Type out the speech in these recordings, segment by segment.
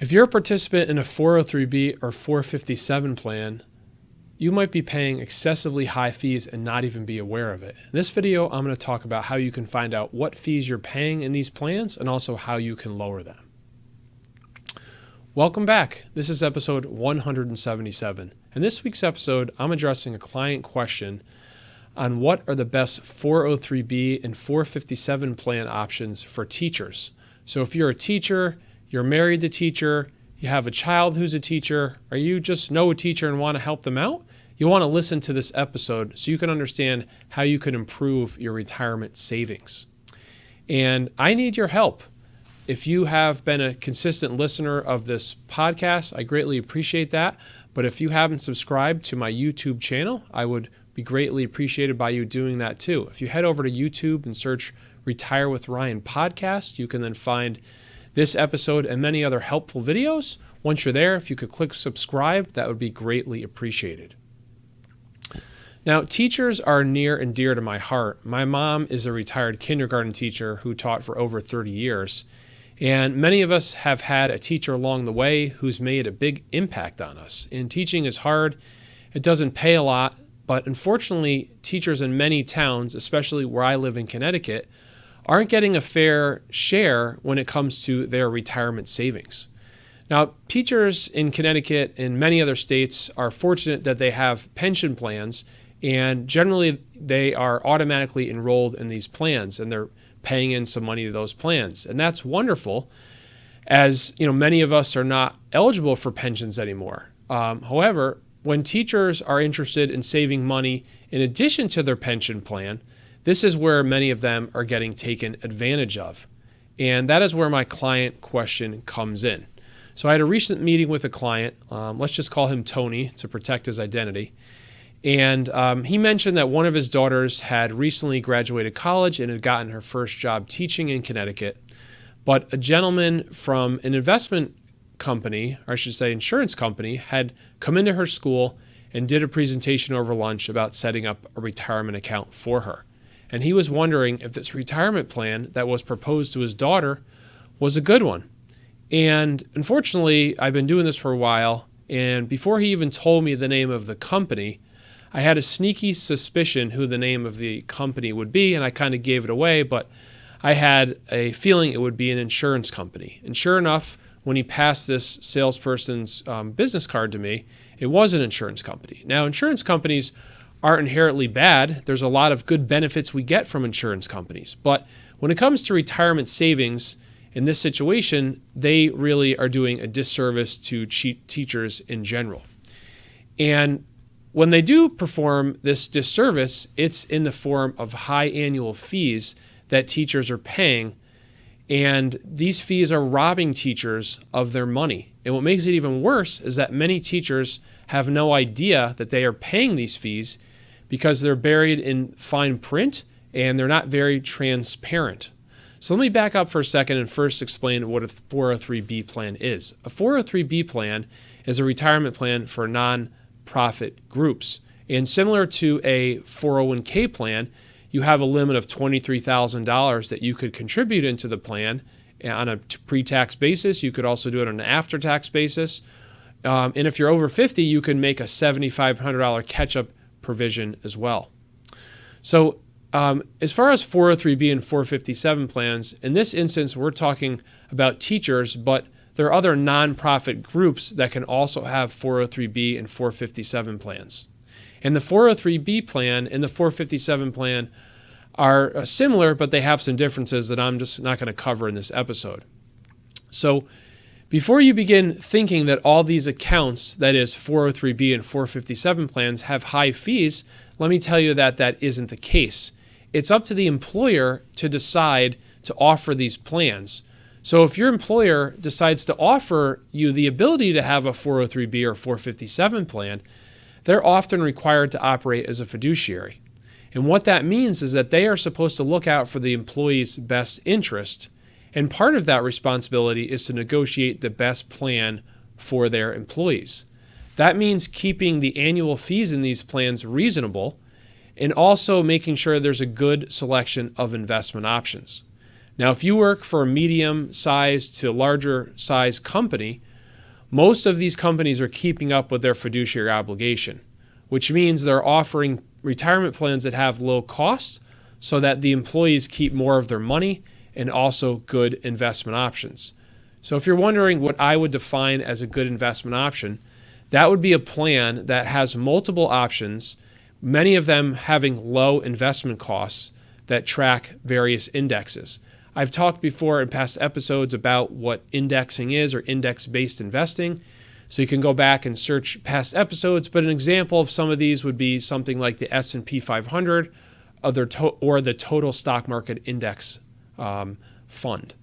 If you're a participant in a 403B or 457 plan, you might be paying excessively high fees and not even be aware of it. In this video, I'm going to talk about how you can find out what fees you're paying in these plans and also how you can lower them. Welcome back. This is episode 177. In this week's episode, I'm addressing a client question on what are the best 403B and 457 plan options for teachers. So if you're a teacher, you're married to a teacher, you have a child who's a teacher, or you just know a teacher and want to help them out, you want to listen to this episode so you can understand how you can improve your retirement savings. And I need your help. If you have been a consistent listener of this podcast, I greatly appreciate that. But if you haven't subscribed to my YouTube channel, I would be greatly appreciated by you doing that too. If you head over to YouTube and search Retire with Ryan podcast, you can then find this episode and many other helpful videos. Once you're there, if you could click subscribe, that would be greatly appreciated. Now, teachers are near and dear to my heart. My mom is a retired kindergarten teacher who taught for over 30 years. And many of us have had a teacher along the way who's made a big impact on us. And teaching is hard. It doesn't pay a lot. But unfortunately, teachers in many towns, especially where I live in Connecticut, aren't getting a fair share when it comes to their retirement savings. Now, teachers in Connecticut and many other states are fortunate that they have pension plans, and generally they are automatically enrolled in these plans, and they're paying in some money to those plans. And that's wonderful, as many of us are not eligible for pensions anymore. However, when teachers are interested in saving money in addition to their pension plan, this is where many of them are getting taken advantage of. And that is where my client question comes in. So I had a recent meeting with a client, let's just call him Tony to protect his identity. And he mentioned that one of his daughters had recently graduated college and had gotten her first job teaching in Connecticut. But a gentleman from an investment company, or I should say insurance company, had come into her school and did a presentation over lunch about setting up a retirement account for her. And he was wondering if this retirement plan that was proposed to his daughter was a good one. And unfortunately, I've been doing this for a while, and before he even told me the name of the company, I had a sneaky suspicion who the name of the company would be, and I kind of gave it away, but I had a feeling it would be an insurance company. And sure enough, when he passed this salesperson's business card to me, it was an insurance company. Now, insurance companies aren't inherently bad. There's a lot of good benefits we get from insurance companies. But when it comes to retirement savings, in this situation, they really are doing a disservice to teachers in general. And when they do perform this disservice, it's in the form of high annual fees that teachers are paying. And these fees are robbing teachers of their money. And what makes it even worse is that many teachers have no idea that they are paying these fees because they're buried in fine print and they're not very transparent. So let me back up for a second and first explain what a 403B plan is. A 403B plan is a retirement plan for non-profit groups. And similar to a 401k plan, you have a limit of $23,000 that you could contribute into the plan on a pre-tax basis. You could also do it on an after-tax basis. And if you're over 50, you can make a $7,500 catch-up provision as well. So as far as 403B and 457 plans, in this instance, we're talking about teachers, but there are other nonprofit groups that can also have 403B and 457 plans. And the 403B plan and the 457 plan are similar, but they have some differences that I'm just not going to cover in this episode. So before you begin thinking that all these accounts, that is 403B and 457 plans, have high fees, let me tell you that that isn't the case. It's up to the employer to decide to offer these plans. So if your employer decides to offer you the ability to have a 403B or 457 plan, they're often required to operate as a fiduciary. And what that means is that they are supposed to look out for the employee's best interest. And part of that responsibility is to negotiate the best plan for their employees. That means keeping the annual fees in these plans reasonable and also making sure there's a good selection of investment options. Now, if you work for a medium-sized to larger-sized company, most of these companies are keeping up with their fiduciary obligation, which means they're offering retirement plans that have low costs so that the employees keep more of their money and also good investment options. So if you're wondering what I would define as a good investment option, that would be a plan that has multiple options, many of them having low investment costs that track various indexes. I've talked before in past episodes about what indexing is, or index-based investing. So you can go back and search past episodes, but an example of some of these would be something like the S&P 500 or the total stock market index fund.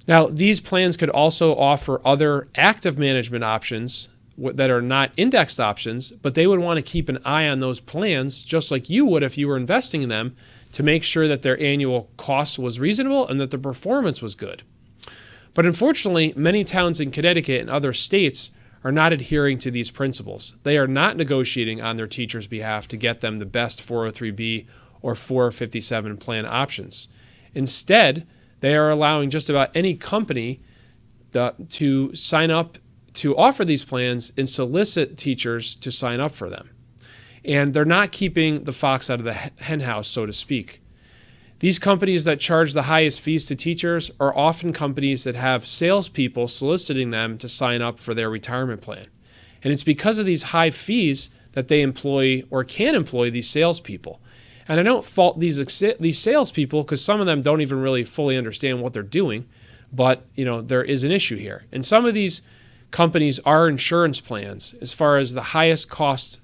Now, these plans could also offer other active management options that are not indexed options, but they would want to keep an eye on those plans just like you would if you were investing in them, to make sure that their annual cost was reasonable and that the performance was good. But unfortunately, many towns in Connecticut and other states are not adhering to these principles. They are not negotiating on their teachers' behalf to get them the best 403B or 457 plan options. Instead, they are allowing just about any company to sign up to offer these plans and solicit teachers to sign up for them. And they're not keeping the fox out of the henhouse, so to speak. These companies that charge the highest fees to teachers are often companies that have salespeople soliciting them to sign up for their retirement plan. And it's because of these high fees that they employ or can employ these salespeople. And I don't fault these salespeople, because some of them don't even really fully understand what they're doing, but there is an issue here. And some of these companies are insurance plans. As far as the highest cost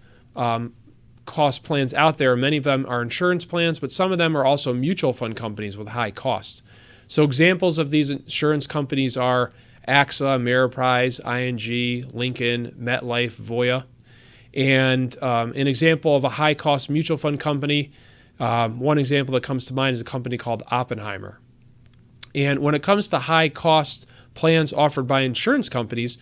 plans out there, many of them are insurance plans, but some of them are also mutual fund companies with high cost. So examples of these insurance companies are AXA, Ameriprise, ING, Lincoln, MetLife, Voya. And an example of a high cost mutual fund company, one example that comes to mind is a company called Oppenheimer. And when it comes to high cost plans offered by insurance companies,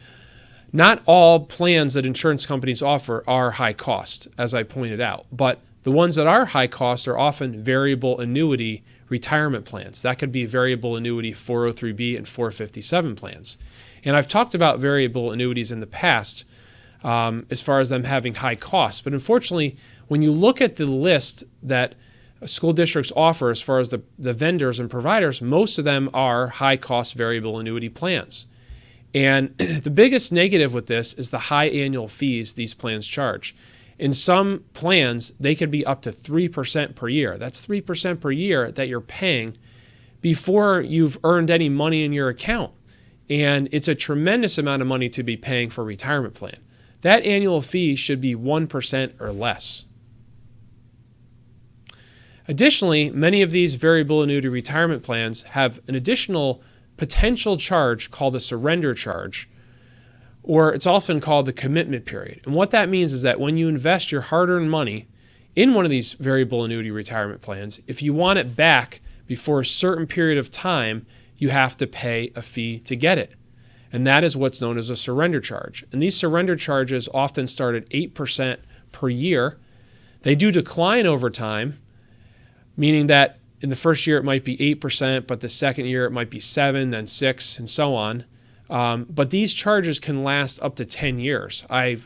not all plans that insurance companies offer are high cost, as I pointed out. But the ones that are high cost are often variable annuity retirement plans. That could be variable annuity 403B and 457 plans. And I've talked about variable annuities in the past as far as them having high costs. But unfortunately, when you look at the list that school districts offer as far as the vendors and providers, most of them are high cost variable annuity plans. And the biggest negative with this is the high annual fees these plans charge. In some plans, they could be up to 3% per year. That's 3% per year that you're paying before you've earned any money in your account. And it's a tremendous amount of money to be paying for a retirement plan. That annual fee should be 1% or less. Additionally, many of these variable annuity retirement plans have an additional potential charge called a surrender charge, or it's often called the commitment period. And what that means is that when you invest your hard-earned money in one of these variable annuity retirement plans, if you want it back before a certain period of time, you have to pay a fee to get it. And that is what's known as a surrender charge. And these surrender charges often start at 8% per year. They do decline over time, meaning that in the first year it might be 8%, but the second year it might be 7%, then 6%, and so on. But these charges can last up to 10 years. I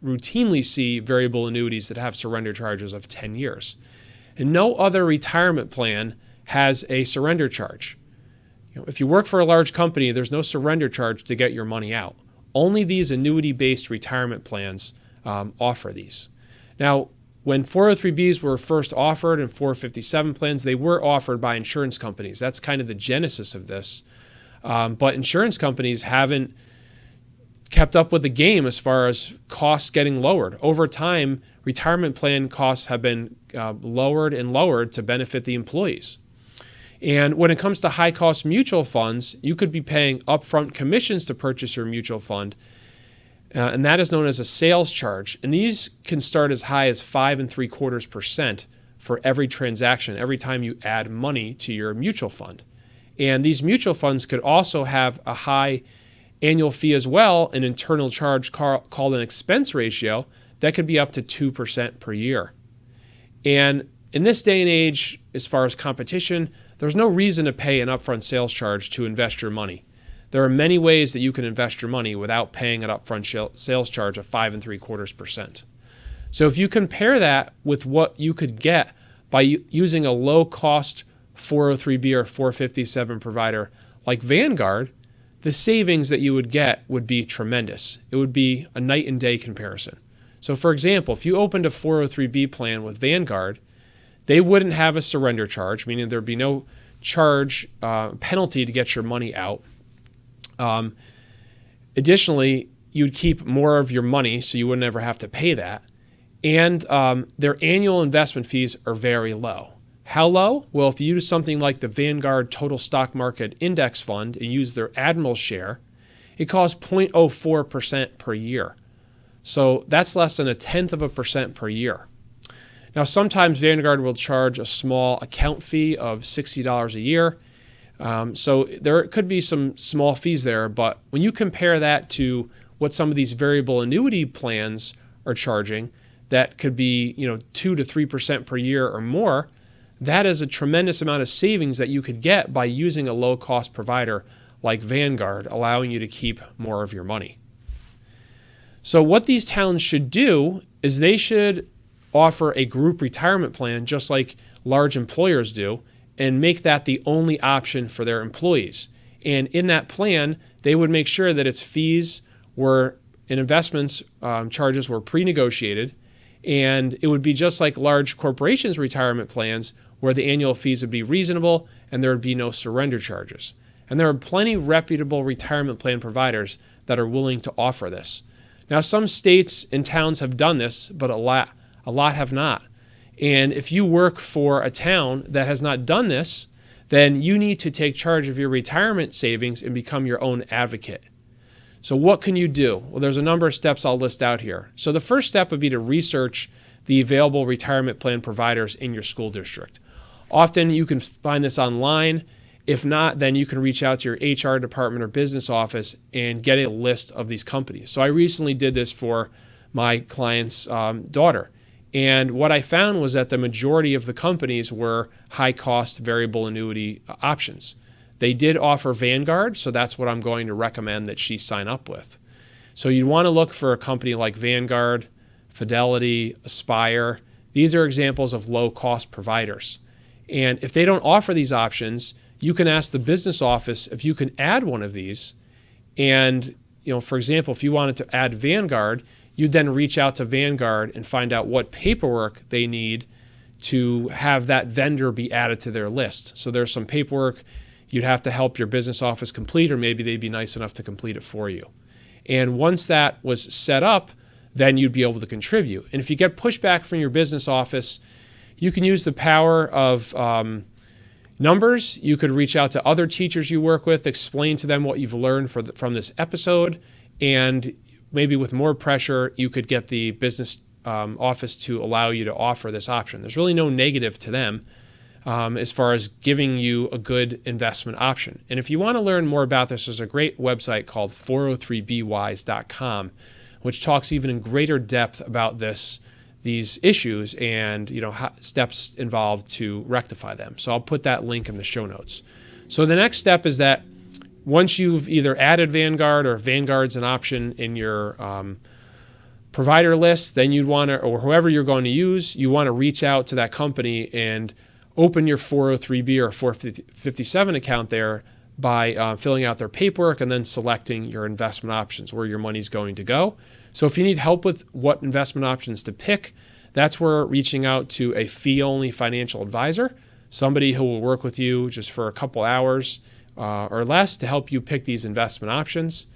routinely see variable annuities that have surrender charges of 10 years. And no other retirement plan has a surrender charge. If you work for a large company, there's no surrender charge to get your money out. Only these annuity-based retirement plans offer these. Now, when 403Bs were first offered and 457 plans, they were offered by insurance companies. That's kind of the genesis of this. But insurance companies haven't kept up with the game as far as costs getting lowered. Over time, retirement plan costs have been lowered and lowered to benefit the employees. And when it comes to high-cost mutual funds, you could be paying upfront commissions to purchase your mutual fund, and that is known as a sales charge. And these can start as high as 5.75% for every transaction, every time you add money to your mutual fund. And these mutual funds could also have a high annual fee as well, an internal charge called an expense ratio that could be up to 2% per year. And in this day and age, as far as competition, there's no reason to pay an upfront sales charge to invest your money. there are many ways that you can invest your money without paying an upfront sales charge of 5.75%. So if you compare that with what you could get by using a low-cost 403B or 457 provider like Vanguard, the savings that you would get would be tremendous. It would be a night and day comparison. So for example, if you opened a 403B plan with Vanguard, they wouldn't have a surrender charge, meaning there'd be no charge penalty to get your money out. Additionally, you'd keep more of your money, so you would never have to pay that. And their annual investment fees are very low. How low? Well, if you use something like the Vanguard Total Stock Market Index Fund and use their Admiral share, it costs 0.04% per year. So that's less than 0.1% per year. Now, sometimes Vanguard will charge a small account fee of $60 a year. So there could be some small fees there, but when you compare that to what some of these variable annuity plans are charging, that could be 2 to 3% per year or more, that is a tremendous amount of savings that you could get by using a low-cost provider like Vanguard, allowing you to keep more of your money. So what these towns should do is they should offer a group retirement plan just like large employers do and make that the only option for their employees. And in that plan, they would make sure that its fees and investments charges were pre-negotiated, and it would be just like large corporations' retirement plans where the annual fees would be reasonable and there would be no surrender charges. And there are plenty of reputable retirement plan providers that are willing to offer this. Now, some states and towns have done this, but a lot have not. And if you work for a town that has not done this, then you need to take charge of your retirement savings and become your own advocate. So what can you do? Well, there's a number of steps I'll list out here. So the first step would be to research the available retirement plan providers in your school district. Often you can find this online. If not, then you can reach out to your HR department or business office and get a list of these companies. So I recently did this for my client's daughter. And what I found was that the majority of the companies were high-cost variable annuity options. They did offer Vanguard, so that's what I'm going to recommend that she sign up with. So you'd want to look for a company like Vanguard, Fidelity, Aspire. These are examples of low-cost providers. And if they don't offer these options, you can ask the business office if you can add one of these. And, for example, if you wanted to add Vanguard, you'd then reach out to Vanguard and find out what paperwork they need to have that vendor be added to their list. So there's some paperwork you'd have to help your business office complete, or maybe they'd be nice enough to complete it for you. And once that was set up, then you'd be able to contribute. And if you get pushback from your business office, you can use the power of numbers. You could reach out to other teachers you work with, explain to them what you've learned from this episode, and maybe with more pressure, you could get the business office to allow you to offer this option. There's really no negative to them as far as giving you a good investment option. And if you want to learn more about this, there's a great website called 403bwise.com, which talks even in greater depth about these issues and steps involved to rectify them. So I'll put that link in the show notes. So the next step is that once you've either added Vanguard or Vanguard's an option in your provider list, then you'd want to, or whoever you're going to use, you want to reach out to that company and open your 403B or 457 account there by filling out their paperwork and then selecting your investment options, where your money's going to go. So if you need help with what investment options to pick, that's where reaching out to a fee-only financial advisor, somebody who will work with you just for a couple hours or less to help you pick these investment options.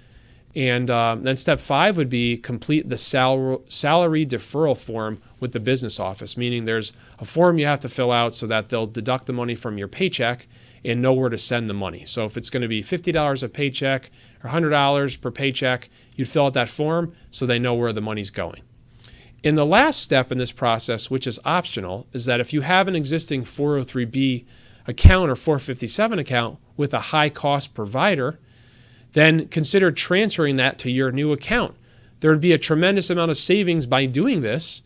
And then step 5 would be complete the salary deferral form with the business office, meaning there's a form you have to fill out so that they'll deduct the money from your paycheck and know where to send the money. So if it's going to be $50 a paycheck or $100 per paycheck, you'd fill out that form so they know where the money's going. And the last step in this process, which is optional, is that if you have an existing 403B account or 457 account with a high-cost provider, then consider transferring that to your new account. There would be a tremendous amount of savings by doing this,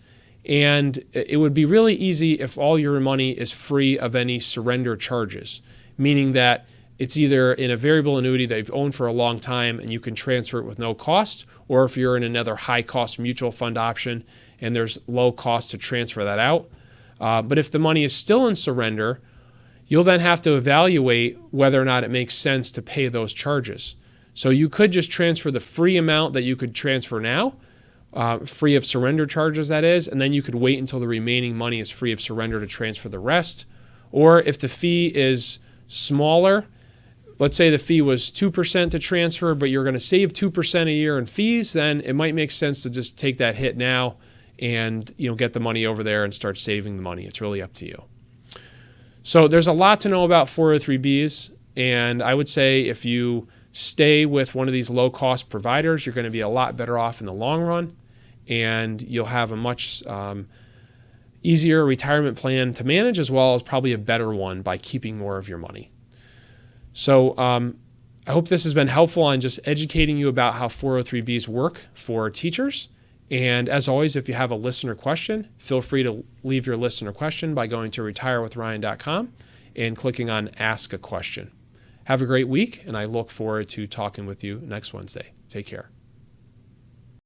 and it would be really easy if all your money is free of any surrender charges, meaning that it's either in a variable annuity that you've owned for a long time and you can transfer it with no cost, or if you're in another high-cost mutual fund option and there's low cost to transfer that out. But if the money is still in surrender, you'll then have to evaluate whether or not it makes sense to pay those charges. So you could just transfer the free amount that you could transfer now, free of surrender charges, that is, and then you could wait until the remaining money is free of surrender to transfer the rest. Or if the fee is smaller, let's say the fee was 2% to transfer, but you're going to save 2% a year in fees, then it might make sense to just take that hit now and get the money over there and start saving the money. It's really up to you. So there's a lot to know about 403Bs, and I would say if you stay with one of these low-cost providers, you're going to be a lot better off in the long run, and you'll have a much easier retirement plan to manage, as well as probably a better one by keeping more of your money. So I hope this has been helpful on just educating you about how 403Bs work for teachers. And as always, if you have a listener question, feel free to leave your listener question by going to retirewithryan.com and clicking on Ask a Question. Have a great week, and I look forward to talking with you next Wednesday. Take care.